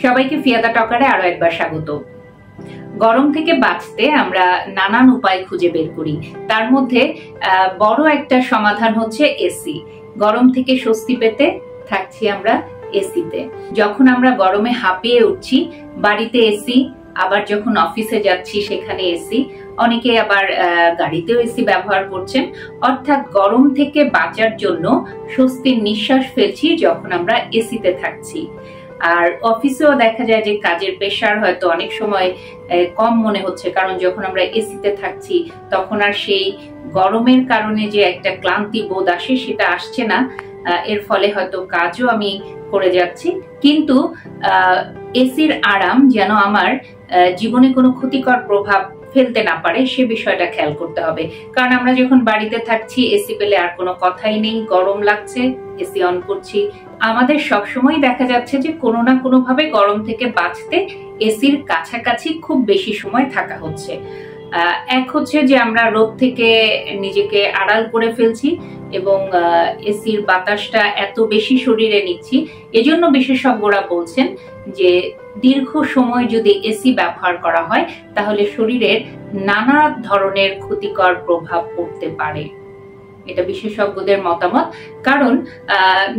সবাইকে ফিয়াদা টকারে আরো একবার স্বাগত। গরম থেকে বাঁচতে আমরা নানান উপায় খুঁজে বের করি। তার মধ্যে বড় একটা সমাধান হচ্ছে এসি। গরম থেকে স্বস্তি পেতে থাকছি আমরা এসিতে। যখন আমরা গরমে হাঁপিয়ে উঠছি, বাড়িতে এসি, আবার যখন অফিসে যাচ্ছি সেখানে এসি, অনেকে আবার গাড়িতেও এসি ব্যবহার করছেন। অর্থাৎ গরম থেকে বাঁচার জন্য স্বস্তির নিঃশ্বাস ফেলছি যখন আমরা এসিতে থাকছি। আর অফিসেও দেখা যায় যে কাজের প্রেশার হয়তো অনেক সময় কম মনে হচ্ছে, কারণ যখন আমরা এসিতে থাকছি তখন আর সেই গরমের কারণে যে একটা ক্লান্তি বোধ আসে সেটা আসছে না। এর ফলে হয়তো কাজও আমি করে যাচ্ছি, কিন্তু এসির আরাম যেন আমার জীবনে কোনো ক্ষতিকর প্রভাব ফেলতে না পারে সে বিষয়টা খেয়াল করতে হবে। কারণ আমরা যখন বাড়িতে থাকছি এসি পেলে আর কোনো কথাই নেই, গরম লাগছে, এসি অন করছি। আমাদের সবসময় দেখা যাচ্ছে যে কোনো না কোনো ভাবে গরম থেকে বাঁচতে এসির কাছাকাছি খুব বেশি সময় থাকা হচ্ছে। এক হচ্ছে যে আমরা রোদ থেকে নিজেকে আড়াল করে ফেলছি এবং এসির বাতাসটা এত বেশি শরীরে নিচ্ছি। এজন্য বিশেষজ্ঞরা বলছেন যে দীর্ঘ সময় যদি এসি ব্যবহার করা হয় তাহলে শরীরের নানা ধরনের ক্ষতিকর প্রভাব পড়তে পারে। এটা বিশেষজ্ঞদের মতামত। কারণ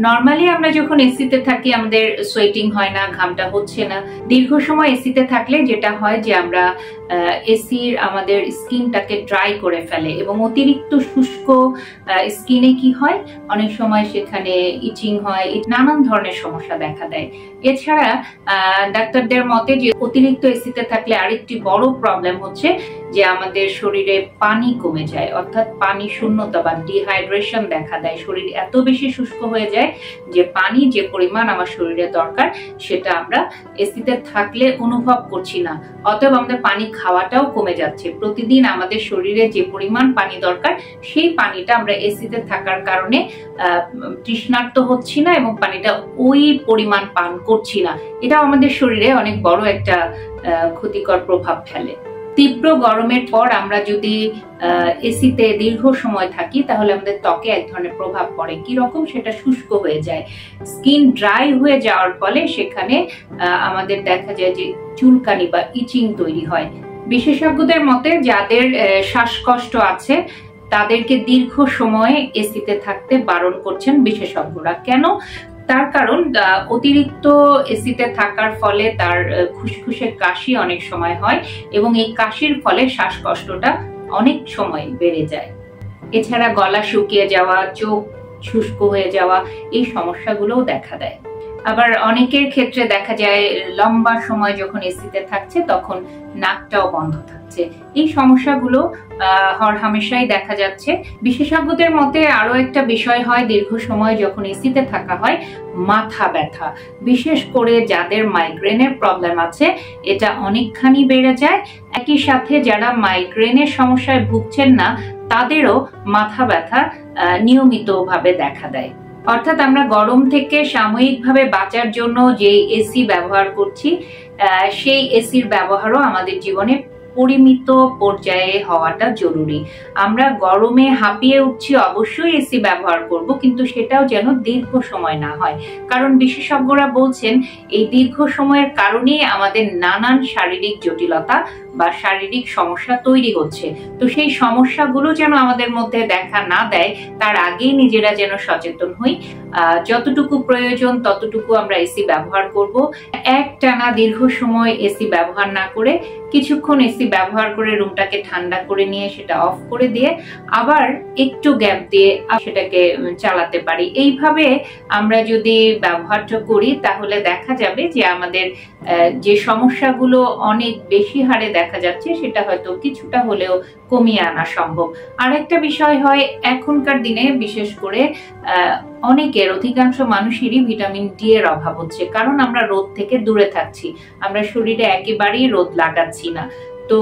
নর্মালি আমরা যখন এসিতে থাকি আমাদের সোয়েটিং হয় না, ঘামটা হচ্ছে না। দীর্ঘ সময় এসিতে থাকলে যেটা হয় যে আমরা এসির আমাদের স্কিনটাকে ড্রাই করে ফেলে এবং অতিরিক্ত শুষ্ক স্কিনে কি হয়, অনেক সময় সেখানে ইচিং হয়, নানান ধরনের সমস্যা দেখা দেয়। এছাড়া ডাক্তারদের মতে যে অতিরিক্ত এসিতে থাকলে আরেকটি বড় প্রবলেম হচ্ছে যে আমাদের শরীরে পানি কমে যায়, অর্থাৎ পানি শূন্যতা বা ডিহাইড্রেশন দেখা দেয়। শরীর এত বেশি শুষ্ক হয়ে যায় যে পানি যে পরিমাণ আমার শরীরে দরকার সেটা আমরা এসিতে থাকলে অনুভব করছি না। অতএব আমাদের পানি খাওয়াটাও কমে যাচ্ছে। প্রতিদিন আমাদের শরীরে যে পরিমাণ পানি দরকার সেই পানিটা আমরা এসিতে থাকার কারণে তৃষ্ণার্ত হচ্ছি না এবং পানিটা ওই পরিমাণ পান করছি না। এটা আমাদের শরীরে অনেক বড় একটা ক্ষতিকর প্রভাব ফেলে। তীব্র গরমের পর আমরা যদি এসিতে দীর্ঘ সময় থাকি তাহলে আমাদের ত্বকে এক ধরনের প্রভাব পড়ে। কি রকম? সেটা শুষ্ক হয়ে যায়, স্কিন ড্রাই হয়ে যাওয়ার ফলে সেখানে আমাদের দেখা যায় যে চুলকানি বা ইচিং তৈরি হয়। বিশেষজ্ঞদের মতে যাদের শ্বাসকষ্ট আছে তাদেরকে দীর্ঘ সময় এসিতে থাকতে বারণ করছেন বিশেষজ্ঞরা। কেন? তার কারণ অতিরিক্ত এসিতে থাকার ফলে তার খুসখুসে কাশি অনেক সময় হয় এবং এই কাশির ফলে শ্বাসকষ্টটা অনেক সময় বেড়ে যায়। এছাড়া গলা শুকিয়ে যাওয়া, চোখ শুষ্ক হয়ে যাওয়া, এই সমস্যাগুলোও দেখা দেয়। আবার অনেকের ক্ষেত্রে দেখা যায় লম্বা সময় যখন এসিতে থাকছে তখন নাকটাও বন্ধ থাকছে। এই সমস্যাগুলো হরহামেশাই দেখা যাচ্ছে। বিশেষজ্ঞদের মতে আরো একটা বিষয় হয়, দীর্ঘ সময় যখন এসিতে থাকা হয় মাথা ব্যথা, বিশেষ করে যাদের মাইগ্রেনের প্রবলেম আছে এটা অনেকখানি বেড়ে যায়। একই সাথে যারা মাইগ্রেনের সমস্যায় ভুগছেন না তাদেরও মাথা ব্যথা নিয়মিতভাবে দেখা দেয়। অর্থাৎ আমরা গরম থেকে সাময়িকভাবে বাঁচার জন্য যে এসি ব্যবহার করছি সেই এসির ব্যবহারও আমাদের জীবনে পরিমিত পর্যায়ে হওয়াটা জরুরি। আমরা গরমে হাঁপিয়ে উঠছি, অবশ্যই এসি ব্যবহার করব, কিন্তু সেটাও যেন দীর্ঘ সময় না হয়। কারণ বিশেষজ্ঞরা বলছেন এই দীর্ঘ সময়ের কারণেই আমাদের নানান শারীরিক জটিলতা বা শারীরিক সমস্যা তৈরি হচ্ছে। তো সেই সমস্যাগুলো যেন আমাদের মধ্যে দেখা না দেয় তার আগেই নিজেরা যেন সচেতন হই। যতটুকু প্রয়োজন ততটুকু আমরা এসি ব্যবহার করব। একটানা দীর্ঘ সময় এসি ব্যবহার না করে কিছুক্ষণ এসি ব্যবহার করে রুমটাকে ঠান্ডা করে নিয়ে সেটা অফ করে দিয়ে আবার একটু গ্যাপ দিয়ে সেটাকে চালাতে পারি। এইভাবে আমরা যদি ব্যবহারটা করি তাহলে দেখা যাবে যে আমাদের যে সমস্যাগুলো অনেক বেশি হারে দেখা যাচ্ছে সেটা হয়তো কিছুটা হলেও কমিয়ে আনা সম্ভব। আরেকটা বিষয় হয়, এখনকার দিনে বিশেষ করে অনেকের, অধিকাংশ মানুষেরই ভিটামিন ডি এর অভাব হচ্ছে, কারণ আমরা রোদ থেকে দূরে থাকছি, আমরা শরীরে একেবারেই রোদ লাগাচ্ছি না। তো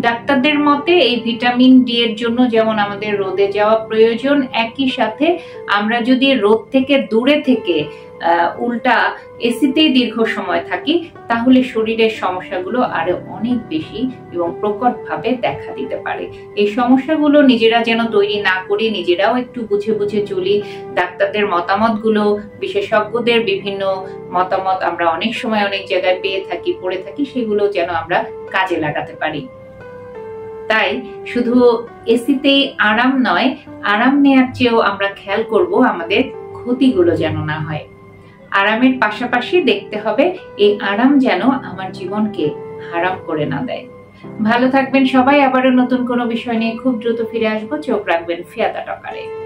ডাক্তারদের মতে এই ভিটামিন ডি এর জন্য যেমন আমাদের রোদে যাওয়া প্রয়োজন, একই সাথে আমরা যদি রোদ থেকে দূরে থেকে উল্টা এসিতেই দীর্ঘ সময় থাকি, তাহলে শরীরের সমস্যাগুলো আরো অনেক বেশি এবং প্রকটভাবে দেখা দিতে পারে। এই সমস্যাগুলো নিজেরা যেন তৈরি না করি, নিজেরাও একটু বুঝে বুঝে চলি। ডাক্তারদের মতামতগুলো, বিশেষজ্ঞদের বিভিন্ন মতামত আমরা অনেক সময় অনেক জায়গায় পেয়ে থাকি, পড়ে থাকি, সেগুলো যেন আমরা কাজে লাগাতে পারি। তাই শুধু এসিতেই আরাম নয়, আরাম নেয়ার চেয়েও আমরা খেয়াল করব আমাদের ক্ষতিগুলো যেন না হয়। আরামের পাশাপাশি দেখতে হবে এই আরাম যেন আমার জীবনকে হারাম করে না দেয়। ভালো থাকবেন সবাই। আবারও নতুন কোনো বিষয় নিয়ে খুব দ্রুত ফিরে আসবো। চোখ রাখবেন ফিয়াতা টকারে।